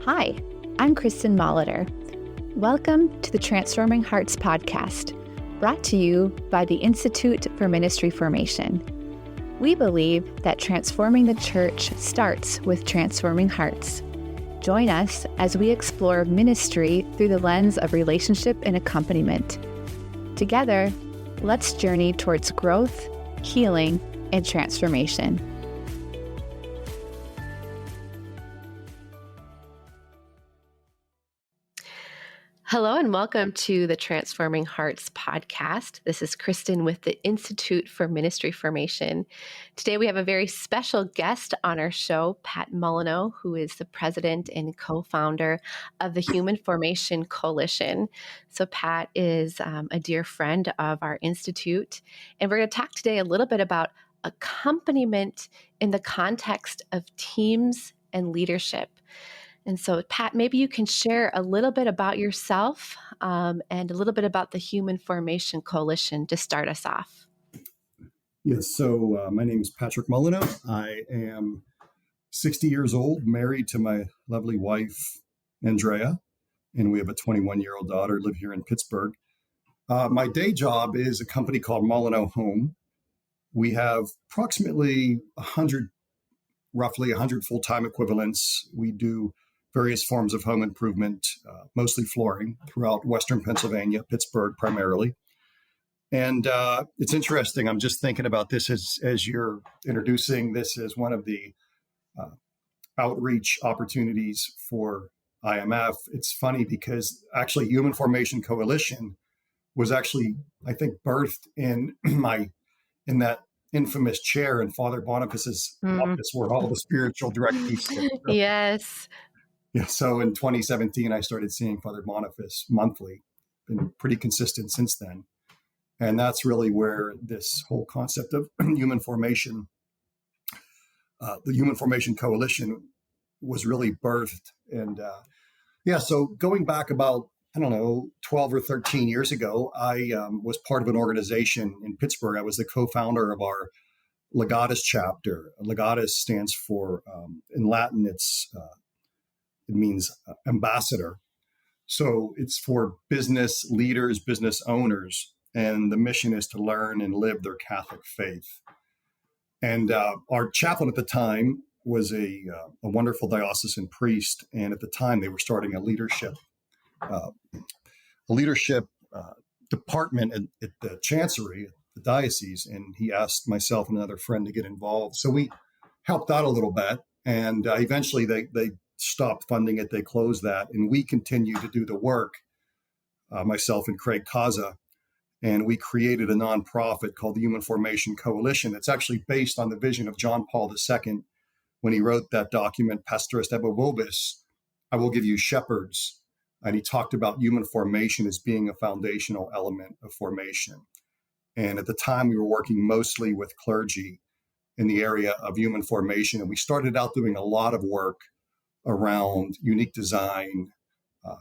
Hi, I'm Kristin Molyneaux. Welcome to the Transforming Hearts podcast, brought to you by the Institute for Ministry Formation. We believe that transforming the church starts with transforming hearts. Join us as we explore ministry through the lens of relationship and accompaniment. Together, let's journey towards growth, healing, and transformation. Hello and welcome to the Transforming Hearts podcast. This is Kristin with the Institute for Ministry Formation. Today we have a very special guest on our show, Pat Molyneaux, who is the president and co-founder of the Human Formation Coalition. So Pat is a dear friend of our institute, and we're going to talk today a little bit about accompaniment in the context of teams and leadership. And so, Pat, maybe you can share a little bit about yourself and a little bit about the Human Formation Coalition to start us off. Yes, so my name is Patrick Molyneaux. I am 60 years old, married to my lovely wife, Andrea, and we have a 21-year-old daughter, live here in Pittsburgh. My day job is a company called Molyneaux Home. We have approximately roughly 100 full-time equivalents. We do various forms of home improvement, mostly flooring throughout Western Pennsylvania, Pittsburgh primarily. And it's interesting. I'm just thinking about this as you're introducing this as one of the outreach opportunities for IMF. It's funny because actually Human Formation Coalition was actually, I think, birthed in that infamous chair in Father Boniface's office where all the spiritual directees sit. Yes. Yeah, so in 2017, I started seeing Father Boniface monthly, been pretty consistent since then. And that's really where this whole concept of human formation, the Human Formation Coalition was really birthed. And so going back about, 12 or 13 years ago, I was part of an organization in Pittsburgh. I was the co-founder of our Legatus chapter. Legatus stands for, in Latin, it means ambassador. So it's for business leaders, business owners, and the mission is to learn and live their Catholic faith. And our chaplain at the time was a wonderful diocesan priest, and at the time they were starting a leadership department at the chancery, the diocese, and he asked myself and another friend to get involved. So we helped out a little bit, and eventually they stopped funding it. They closed that, and we continued to do the work, myself and Craig Kaza, and we created a nonprofit called the Human Formation Coalition. It's actually based on the vision of John Paul II when he wrote that document, Pastoris Debo Vobis, I will give you shepherds. And he talked about human formation as being a foundational element of formation. And at the time, we were working mostly with clergy in the area of human formation. And we started out doing a lot of work around unique design,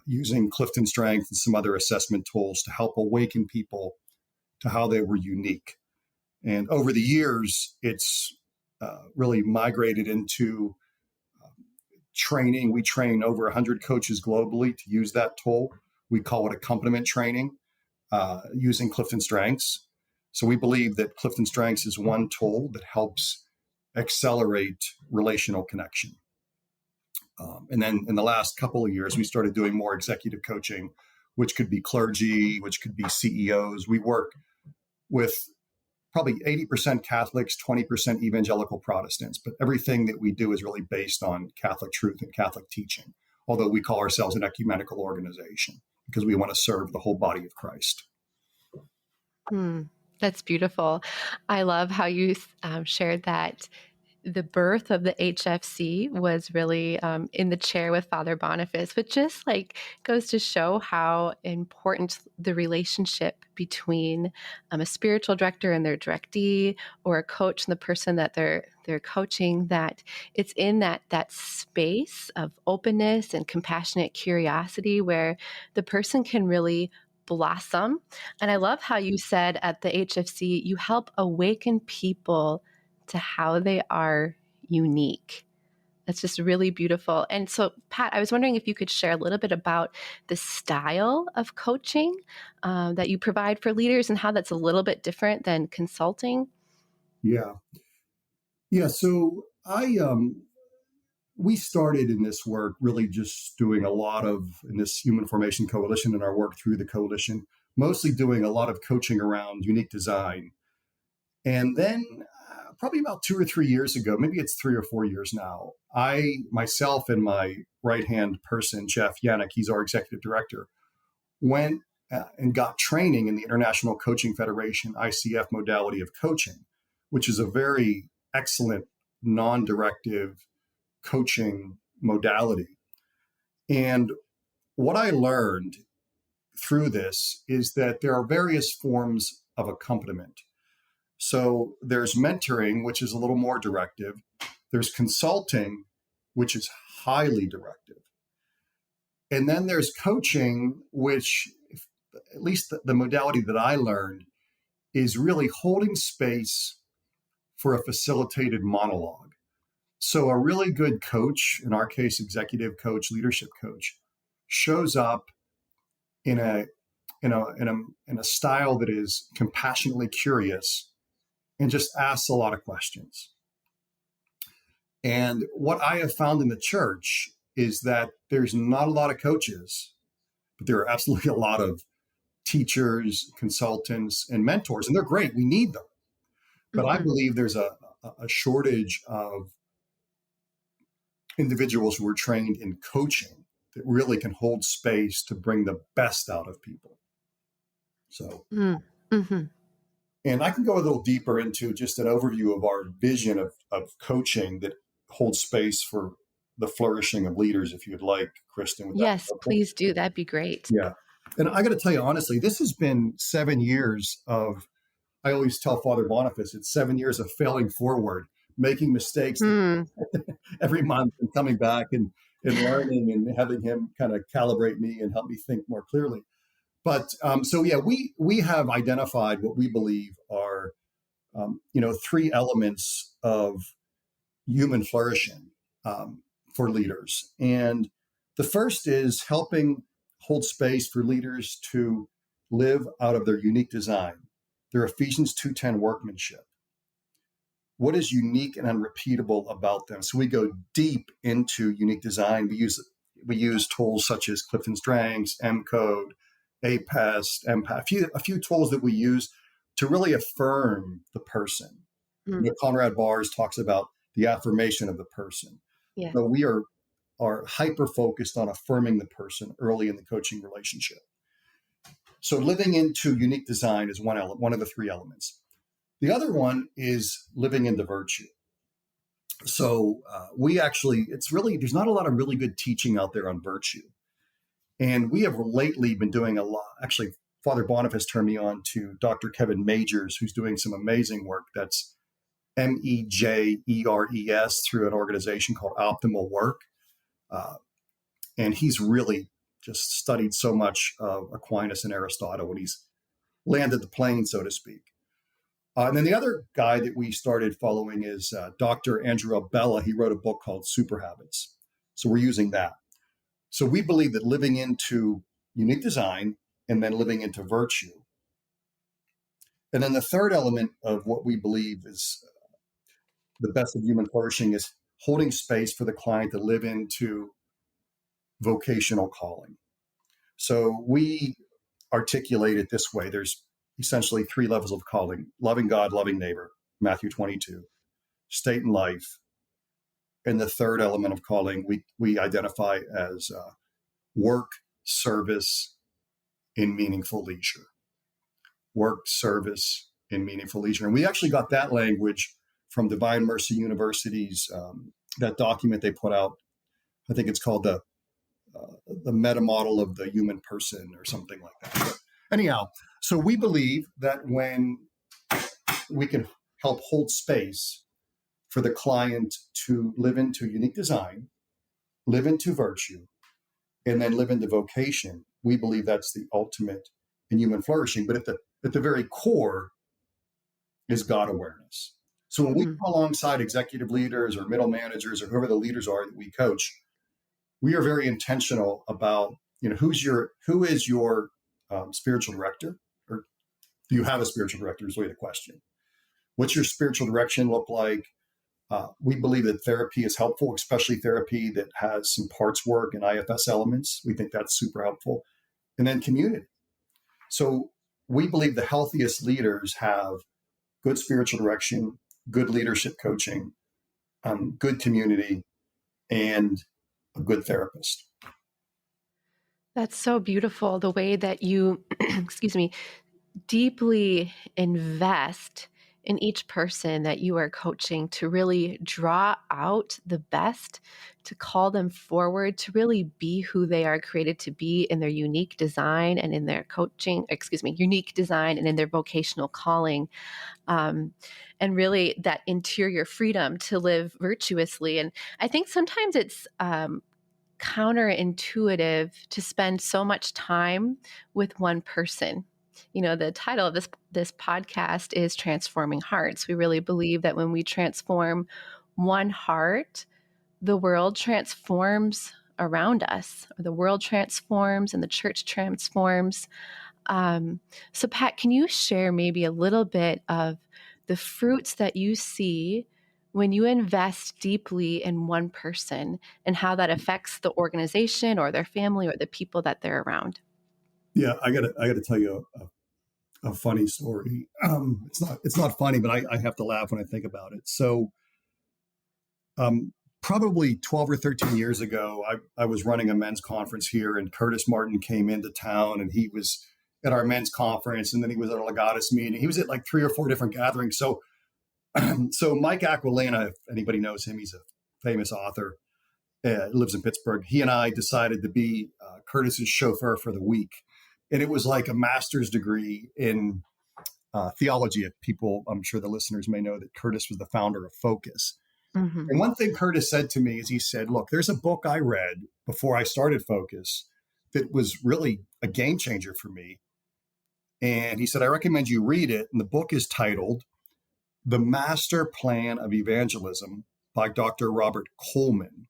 using Clifton Strength and some other assessment tools to help awaken people to how they were unique. And over the years, it's really migrated into training. We train over 100 coaches globally to use that tool. We call it accompaniment training using Clifton Strengths. So we believe that Clifton Strengths is one tool that helps accelerate relational connection. And then in the last couple of years, we started doing more executive coaching, which could be clergy, which could be CEOs. We work with probably 80% Catholics, 20% evangelical Protestants, but everything that we do is really based on Catholic truth and Catholic teaching, although we call ourselves an ecumenical organization because we want to serve the whole body of Christ. That's beautiful. I love how you shared that the birth of the HFC was really in the chair with Father Boniface, which just goes to show how important the relationship between a spiritual director and their directee, or a coach and the person that they're coaching, that it's in that space of openness and compassionate curiosity where the person can really blossom. And I love how you said at the HFC, you help awaken people to how they are unique. That's just really beautiful. And so, Pat, I was wondering if you could share a little bit about the style of coaching that you provide for leaders and how that's a little bit different than consulting. Yeah. Yeah. So we started in this work really just doing a lot of, in this Human Formation Coalition and our work through the coalition, mostly doing a lot of coaching around unique design. And then probably about 2 or 3 years ago, maybe it's 3 or 4 years now, I myself and my right hand person, Jeff Yannick, he's our executive director, went and got training in the International Coaching Federation ICF modality of coaching, which is a very excellent non directive coaching modality. And what I learned through this is that there are various forms of accompaniment. So there's mentoring, which is a little more directive. There's consulting, which is highly directive. And then there's coaching, which, at least the modality that I learned, is really holding space for a facilitated monologue. So a really good coach, in our case, executive coach, leadership coach, shows up in a style that is compassionately curious and just asks a lot of questions. And what I have found in the church is that there's not a lot of coaches, but there are absolutely a lot of teachers, consultants, and mentors, and they're great. We need them. But I Mm-hmm. believe there's a shortage of individuals who are trained in coaching that really can hold space to bring the best out of people. So, Mm-hmm. and I can go a little deeper into just an overview of our vision of coaching that holds space for the flourishing of leaders, if you'd like, Kristin. Would that be Yes, helpful? please do. That'd be great. Yeah. And I got to tell you, honestly, this has been 7 years of, I always tell Father Boniface, it's 7 years of failing forward, making mistakes Mm. every month and coming back and learning and having him kind of calibrate me and help me think more clearly. But so yeah, we have identified what we believe are three elements of human flourishing for leaders, and the first is helping hold space for leaders to live out of their unique design, their Ephesians 2:10 workmanship. What is unique and unrepeatable about them? So we go deep into unique design. We use tools such as Clifton Strengths, M Code, APEST, Empath, a few tools that we use to really affirm the person. Mm. Conrad Bars talks about the affirmation of the person. Yes. So we are hyper focused on affirming the person early in the coaching relationship. So living into unique design is one of the three elements. The other one is living into virtue. So there's not a lot of really good teaching out there on virtue. And we have lately been doing a lot. Actually, Father Boniface turned me on to Dr. Kevin Majors, who's doing some amazing work. That's MEJERES through an organization called Optimal Work. And he's really just studied so much of Aquinas and Aristotle when he's landed the plane, so to speak. And then the other guy that we started following is Dr. Andrew Abella. He wrote a book called Super Habits. So we're using that. So we believe that living into unique design and then living into virtue. And then the third element of what we believe is the best of human flourishing is holding space for the client to live into vocational calling. So we articulate it this way. There's essentially three levels of calling: loving God, loving neighbor, Matthew 22, state and life. And the third element of calling we identify as work, service, and meaningful leisure. Work, service, and meaningful leisure. And we actually got that language from Divine Mercy University's that document they put out. I think it's called the meta model of the human person or something like that. But anyhow, so we believe that when we can help hold space for the client to live into unique design, live into virtue, and then live into vocation, we believe that's the ultimate in human flourishing. But at the very core is God awareness. So when we Mhm. come alongside executive leaders or middle managers or whoever the leaders are that we coach, we are very intentional about, who is your spiritual director, or do you have a spiritual director is really the question. What's your spiritual direction look like? We believe that therapy is helpful, especially therapy that has some parts work and IFS elements. We think that's super helpful. And then community. So we believe the healthiest leaders have good spiritual direction, good leadership coaching, good community, and a good therapist. That's so beautiful the way that you, excuse me, deeply invest in each person that you are coaching to really draw out the best, to call them forward, to really be who they are created to be in their unique design and in their unique design and in their vocational calling. Um, and really that interior freedom to live virtuously. And I think sometimes it's counterintuitive to spend so much time with one person. The title of this podcast is Transforming Hearts. We really believe that when we transform one heart, the world transforms around us, or the world transforms and the church transforms. So, Pat, can you share maybe a little bit of the fruits that you see when you invest deeply in one person and how that affects the organization or their family or the people that they're around? Yeah, I gotta tell you a funny story. It's not funny, but I have to laugh when I think about it. So, um, probably 12 or 13 years ago, I was running a men's conference here, and Curtis Martin came into town, and he was at our men's conference, and then he was at a Legatus meeting. He was at like 3 or 4 different gatherings. So, so Mike Aquilina, if anybody knows him, he's a famous author. Lives in Pittsburgh. He and I decided to be Curtis's chauffeur for the week, and it was like a master's degree in theology. People, I'm sure the listeners may know that Curtis was the founder of Focus. Hmm. And one thing Curtis said to me is he said, look, there's a book I read before I started Focus that was really a game changer for me. And he said, I recommend you read it. And the book is titled The Master Plan of Evangelism by Dr. Robert Coleman.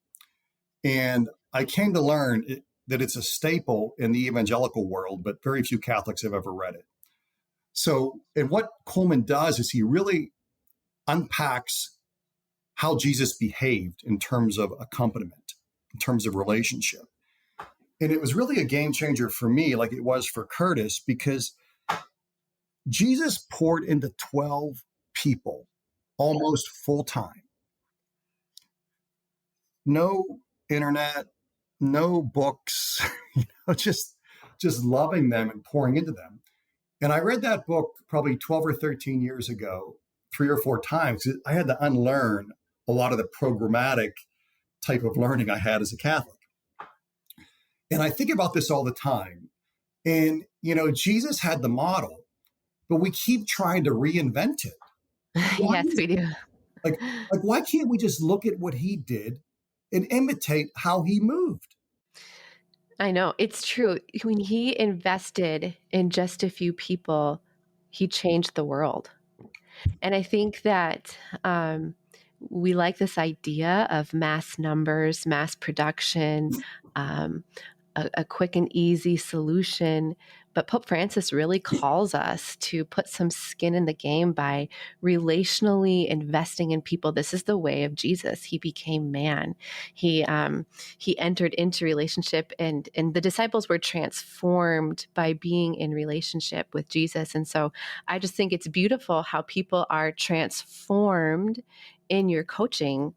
And I came to learn that it's a staple in the evangelical world, but very few Catholics have ever read it. So, and what Coleman does is he really unpacks how Jesus behaved in terms of accompaniment, in terms of relationship. And it was really a game changer for me, like it was for Curtis, because Jesus poured into 12 people almost full time. No internet, no books, just loving them and pouring into them. And I read that book probably 12 or 13 years ago, 3 or 4 times. I had to unlearn a lot of the programmatic type of learning I had as a Catholic. And I think about this all the time. And, Jesus had the model, but we keep trying to reinvent it. Why Yes, is we do. like, why can't we just look at what he did and imitate how he moved? I know. It's true. When he invested in just a few people, he changed the world. And I think that we like this idea of mass numbers, mass production, um, a quick and easy solution. But Pope Francis really calls us to put some skin in the game by relationally investing in people. This is the way of Jesus. He became man. He entered into relationship, and the disciples were transformed by being in relationship with Jesus. And so I just think it's beautiful how people are transformed in your coaching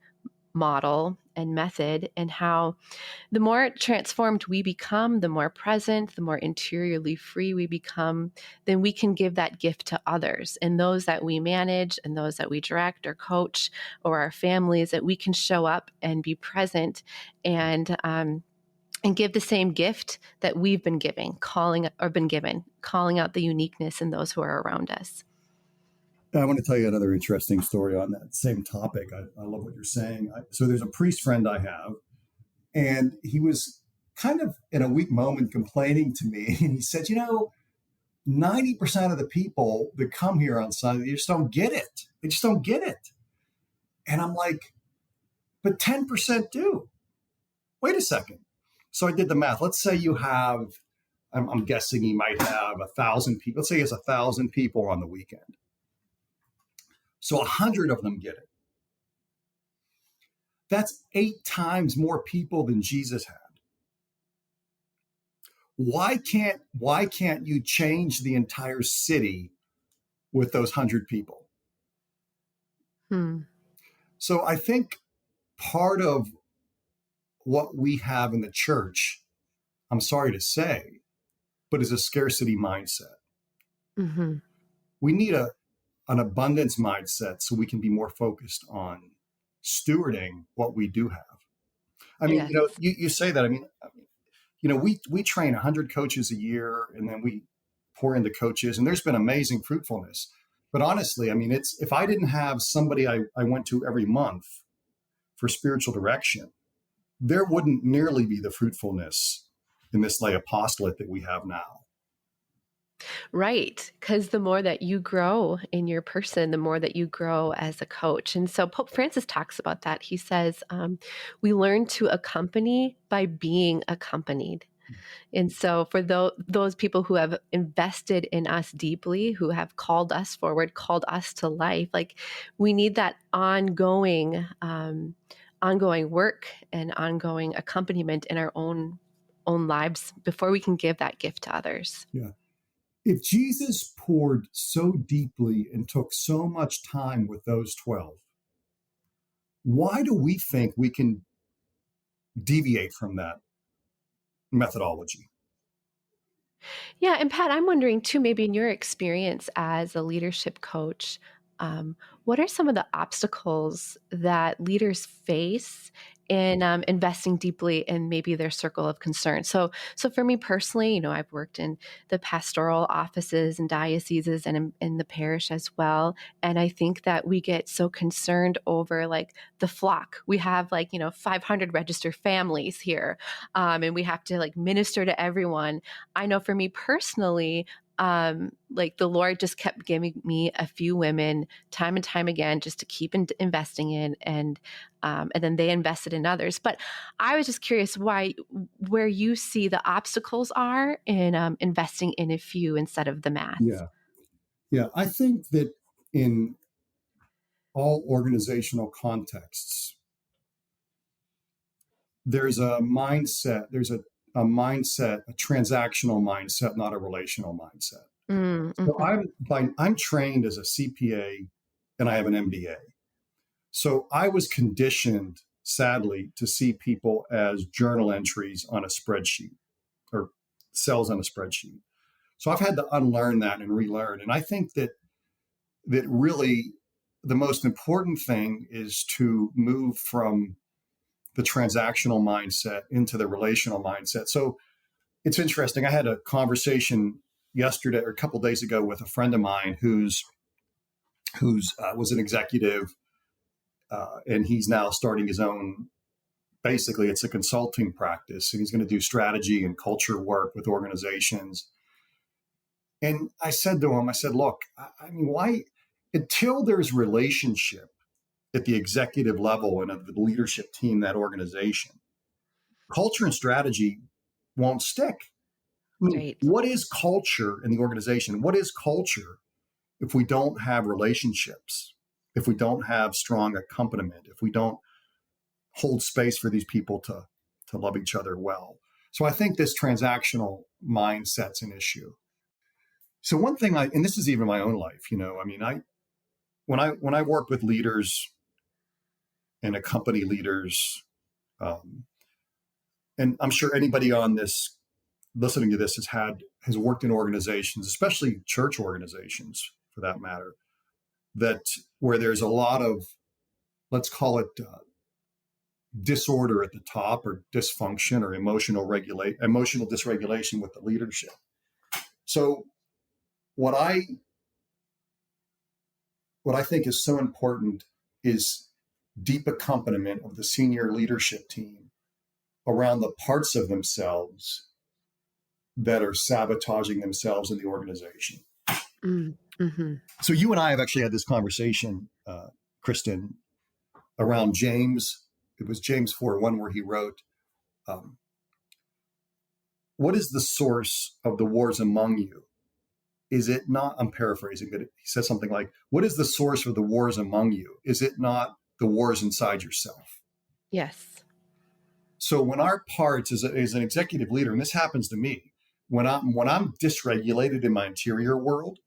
model and method, and how the more transformed we become, the more present, the more interiorly free we become, then we can give that gift to others, and those that we manage and those that we direct or coach, or our families, that we can show up and be present and give the same gift that we've been giving, calling out the uniqueness in those who are around us. I want to tell you another interesting story on that same topic. I love what you're saying. So there's a priest friend I have, and he was kind of in a weak moment complaining to me. And he said, 90% of the people that come here on Sunday, they just don't get it. They just don't get it. And I'm like, but 10% do. Wait a second. So I did the math. Let's say you have, I'm guessing he might have 1,000 people. Let's say he has 1,000 people on the weekend. So 100 of them get it. That's 8 times more people than Jesus had. Why can't you change the entire city with those 100 people? So I think part of what we have in the church, I'm sorry to say, but is a scarcity mindset. Mm-hmm. We need an abundance mindset so we can be more focused on stewarding what we do have. I mean, Yes. you say that. I mean, we train 100 coaches a year, and then we pour into coaches, and there's been amazing fruitfulness. But honestly, I mean, if I didn't have somebody I went to every month for spiritual direction, there wouldn't nearly be the fruitfulness in this lay apostolate that we have now. Right. Because the more that you grow in your person, the more that you grow as a coach. And so Pope Francis talks about that. He says, we learn to accompany by being accompanied. And so for those people who have invested in us deeply, who have called us forward, called us to life, like we need that ongoing work and ongoing accompaniment in our own lives before we can give that gift to others. Yeah. If Jesus poured so deeply and took so much time with those 12, why do we think we can deviate from that methodology? Yeah, and Pat, I'm wondering too, maybe in your experience as a leadership coach, what are some of the obstacles that leaders face in investing deeply in maybe their circle of concern? So for me personally, I've worked in the pastoral offices and dioceses and in the parish as well. And I think that we get so concerned over like the flock. We have 500 registered families here, and we have to like minister to everyone. I know for me personally, like the Lord just kept giving me a few women time and time again, just to keep investing in, and then they invested in others. But I was just curious where you see the obstacles are in investing in a few instead of the mass. Yeah. I think that in all organizational contexts, there's a mindset, a mindset, a transactional mindset, not a relational mindset. So I'm trained as a CPA and I have an MBA. So I was conditioned, sadly, to see people as journal entries on a spreadsheet or cells on a spreadsheet. So I've had to unlearn that and relearn. And I think that really the most important thing is to move from the transactional mindset into the relational mindset. So it's interesting. I had a conversation yesterday or a couple of days ago with a friend of mine who's was an executive, and he's now starting his own. Basically, it's a consulting practice, and he's going to do strategy and culture work with organizations. And I said to him, look, I mean, why until there's relationship at the executive level and of the leadership team, that organization, culture and strategy won't stick. I mean, Right. what is culture in the organization? What is culture if we don't have relationships, if we don't have strong accompaniment, if we don't hold space for these people to love each other well? So I think this transactional mindset's an issue. So one thing and this is even my own life, I mean, when I work with leaders and accompany leaders, and I'm sure anybody on this listening to this has worked in organizations, especially church organizations for that matter, that where there's a lot of, let's call it disorder at the top, or dysfunction, or emotional dysregulation with the leadership. So what I think is so important is deep accompaniment of the senior leadership team around the parts of themselves that are sabotaging themselves in the organization. Mm-hmm. So you and I have actually had this conversation, Kristin, around James. It was James 4:1 where he wrote, um, what is the source of the wars among you? Is it not, I'm paraphrasing, but he said something like, what is the source of the wars among you? Is it not the wars inside yourself? Yes. So when our parts as an executive leader, and this happens to me, when I'm dysregulated in my interior world,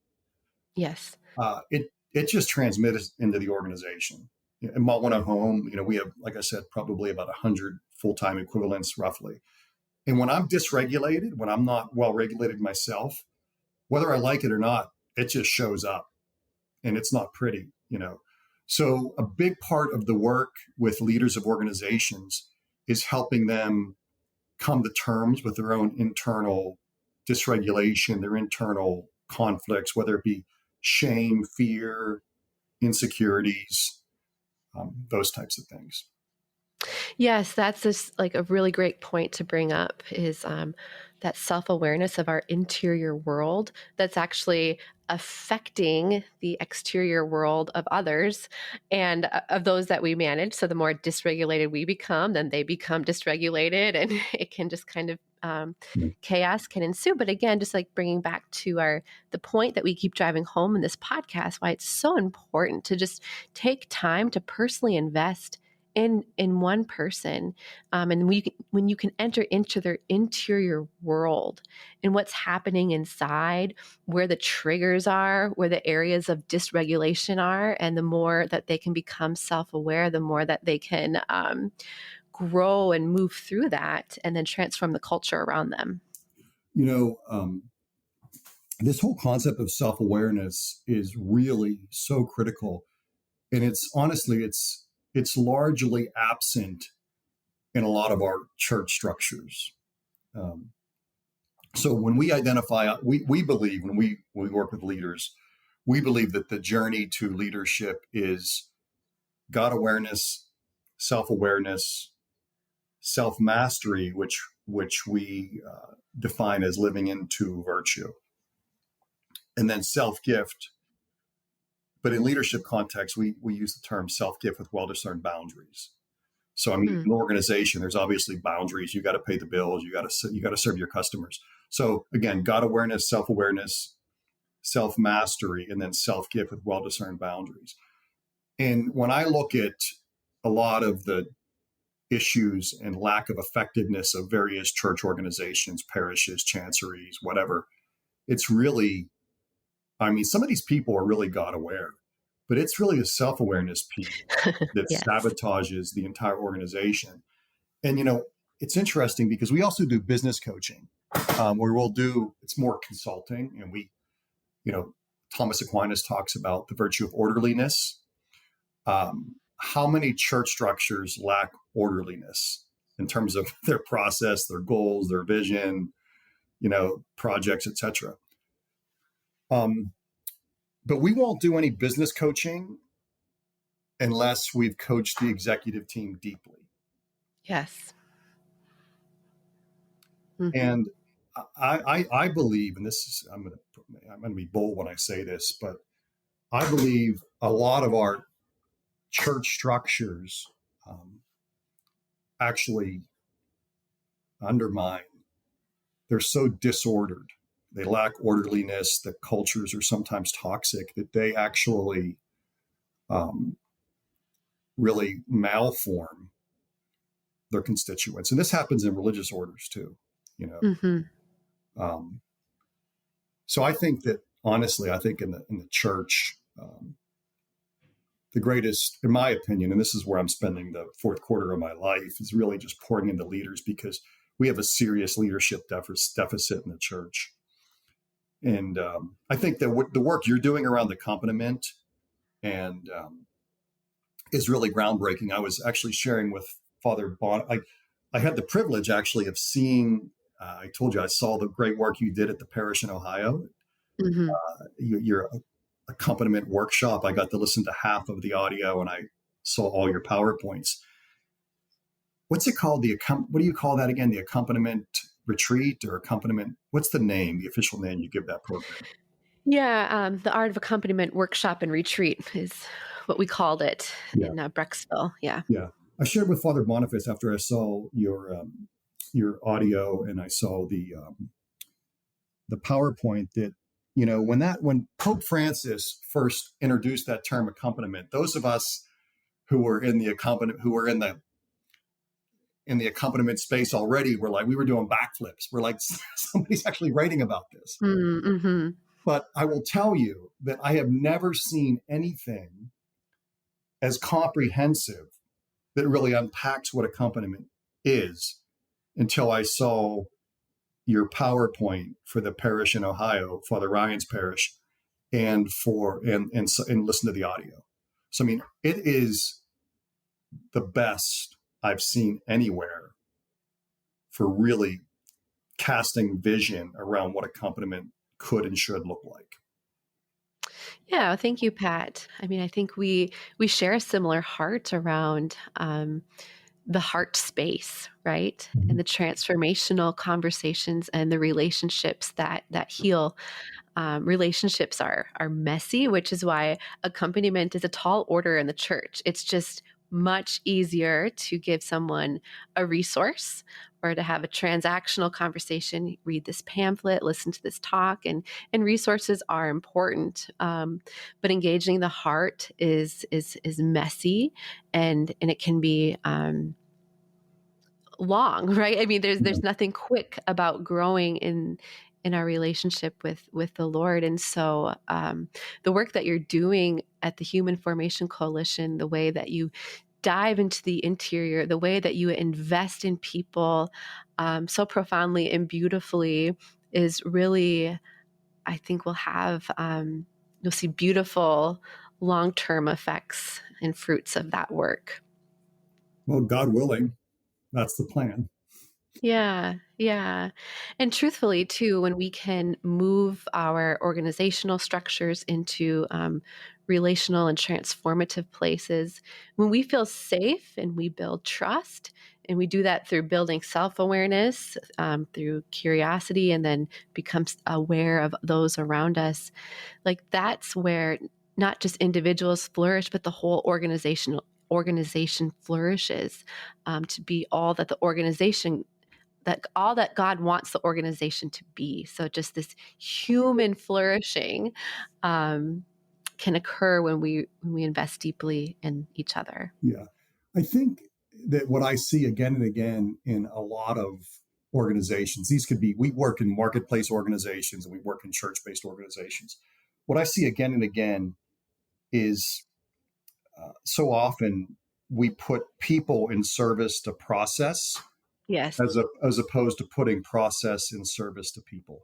Yes. It just transmits into the organization. And when I'm home, we have, like I said, probably about 100 full-time equivalents roughly. And when I'm dysregulated, when I'm not well regulated myself, whether I like it or not, it just shows up, and it's not pretty. So a big part of the work with leaders of organizations is helping them come to terms with their own internal dysregulation, their internal conflicts, whether it be shame, fear, insecurities, those types of things. Yes, that's just like a really great point to bring up is that self-awareness of our interior world that's actually affecting the exterior world of others and of those that we manage. So the more dysregulated we become, then they become dysregulated, and it can just kind of Mm. chaos can ensue. But again, just like bringing back to the point that we keep driving home in this podcast, why it's so important to just take time to personally invest in one person, and when you can enter into their interior world and what's happening inside, where the triggers are, where the areas of dysregulation are, and the more that they can become self-aware, the more that they can grow and move through that, and then transform the culture around them. You know, this whole concept of self-awareness is really so critical, and it's honestly, it's largely absent in a lot of our church structures. Um, so when we identify, we believe when we work with leaders, we believe that the journey to leadership is God awareness, self awareness, self mastery, which we define as living into virtue, and then self gift. But in leadership context, we use the term self gift with well discerned boundaries. So I mean, Mm. in an organization, there's obviously boundaries. You got to pay the bills. You got to serve your customers. So again, God awareness, self awareness, self mastery, and then self gift with well discerned boundaries. And when I look at a lot of the issues and lack of effectiveness of various church organizations, parishes, chanceries, whatever, it's really, I mean, some of these people are really God aware, but it's really a self awareness piece that Yes. sabotages the entire organization. And, it's interesting because we also do business coaching, where it's more consulting. And Thomas Aquinas talks about the virtue of orderliness. How many church structures lack orderliness in terms of their process, their goals, their vision, projects, etc. But we won't do any business coaching unless we've coached the executive team deeply. Yes. Hmm. And I believe, and I'm going to be bold when I say this, but I believe a lot of our church structures actually undermine. They're so disordered. They lack orderliness. The cultures are sometimes toxic that they actually um, really malform their constituents. And this happens in religious orders too. You know, Hmm. um, so I think that honestly, I think in the church, the greatest, in my opinion, and this is where I'm spending the fourth quarter of my life, is really just pouring into leaders because we have a serious leadership deficit in the church. And I think that the work you're doing around the accompaniment and is really groundbreaking. I was actually sharing with Father Bon. I had the privilege actually of seeing. I told you I saw the great work you did at the parish in Ohio. Hmm. Your accompaniment workshop. I got to listen to half of the audio, and I saw all your PowerPoints. What's it called? What do you call that again? The accompaniment retreat or accompaniment? What's the name? The official name you give that program? Yeah, the Art of Accompaniment workshop and retreat is what we called it Yeah. in Brecksville. Yeah. Yeah. I shared with Father Boniface after I saw your audio and I saw the PowerPoint that, when Pope Francis first introduced that term accompaniment, those of us who were in the accompaniment space already were like, we were doing backflips. We're like, somebody's actually writing about this. Mm-hmm. But I will tell you that I have never seen anything as comprehensive that really unpacks what accompaniment is until I saw your PowerPoint for the parish in Ohio, Father Ryan's parish, and listen to the audio. So I mean, it is the best I've seen anywhere for really casting vision around what accompaniment could and should look like. Yeah, thank you, Pat. I mean, I think we share a similar heart around the heart space, right? And Mhm. the transformational conversations and the relationships that heal. Relationships are messy, which is why accompaniment is a tall order in the church. It's just much easier to give someone a resource or to have a transactional conversation, read this pamphlet, listen to this talk, and resources are important. But engaging the heart is messy, and it can be long, right? I mean, Yeah. there's nothing quick about growing in our relationship with the Lord. And so the work that you're doing at the Human Formation Coalition, the way that you dive into the interior, the way that you invest in people so profoundly and beautifully is really, I think will have, you'll see beautiful long-term effects and fruits of that work. Well, God willing, that's the plan. Yeah, yeah. And truthfully, too, when we can move our organizational structures into relational and transformative places, when we feel safe and we build trust, and we do that through building self awareness, through curiosity, and then becomes aware of those around us, like that's where not just individuals flourish, but the whole organization flourishes to be all that the organization that all that God wants the organization to be. So just this human flourishing um, can occur when we invest deeply in each other. Yeah. I think that what I see again and again in a lot of organizations, these could be, we work in marketplace organizations and we work in church based organizations. What I see again and again is so often we put people in service to process Yes. as opposed to putting process in service to people.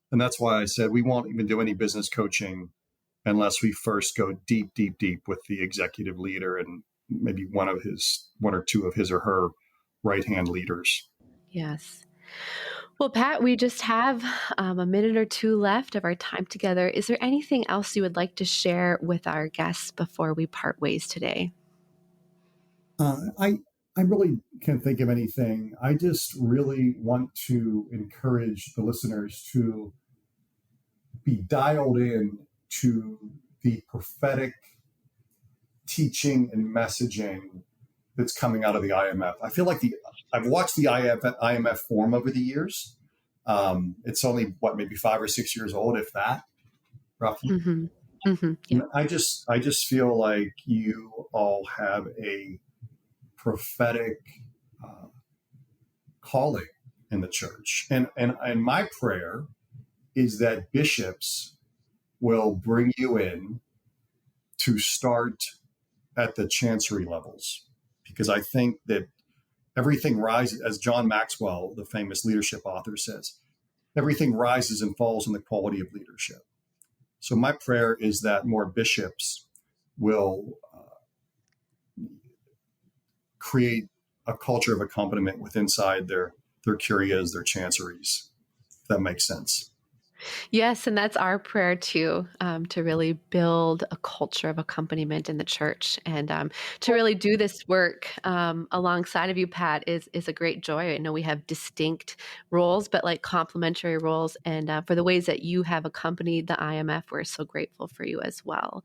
And that's why I said we won't even do any business coaching unless we first go deep, deep, deep with the executive leader and maybe one or two of his or her right hand leaders. Yes. Well, Pat, we just have a minute or two left of our time together. Is there anything else you would like to share with our guests before we part ways today? I really can't think of anything. I just really want to encourage the listeners to be dialed in to the prophetic teaching and messaging that's coming out of the IMF. I feel like I've watched the IMF form over the years. It's only maybe 5 or 6 years old, if that, roughly. Mm-hmm. Mm-hmm. Yeah. And I just feel like you all have a prophetic uh, calling in the church, and my prayer is that bishops will bring you in to start at the chancery levels, because I think that everything rises, as John Maxwell, the famous leadership author, says, everything rises and falls in the quality of leadership. So my prayer is that more bishops will create a culture of accompaniment with inside their curias, their chanceries. If that makes sense. Yes, and that's our prayer too, to really build a culture of accompaniment in the church, and to really do this work alongside of you, Pat, is a great joy. I know we have distinct roles, but like complementary roles, and for the ways that you have accompanied the IMF, we're so grateful for you as well.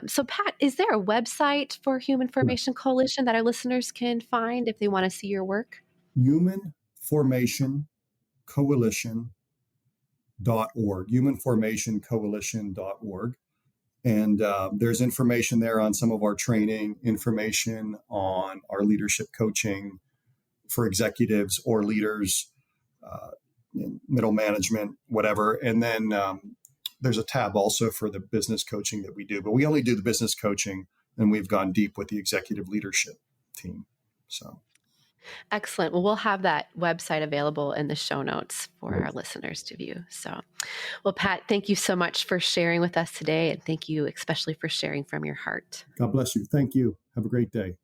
So, Pat, is there a website for Human Formation Coalition that our listeners can find if they want to see your work? Human Formation Coalition.org, humanformationcoalition.org. And there's information there on some of our training, information on our leadership coaching for executives or leaders, uh, middle management, whatever. And then there's a tab also for the business coaching that we do, but we only do the business coaching and we've gone deep with the executive leadership team. So Excellent. Well, we'll have that website available in the show notes for great. our listeners to view. So, well, Pat, thank you so much for sharing with us today. And thank you especially for sharing from your heart. God bless you. Thank you. Have a great day.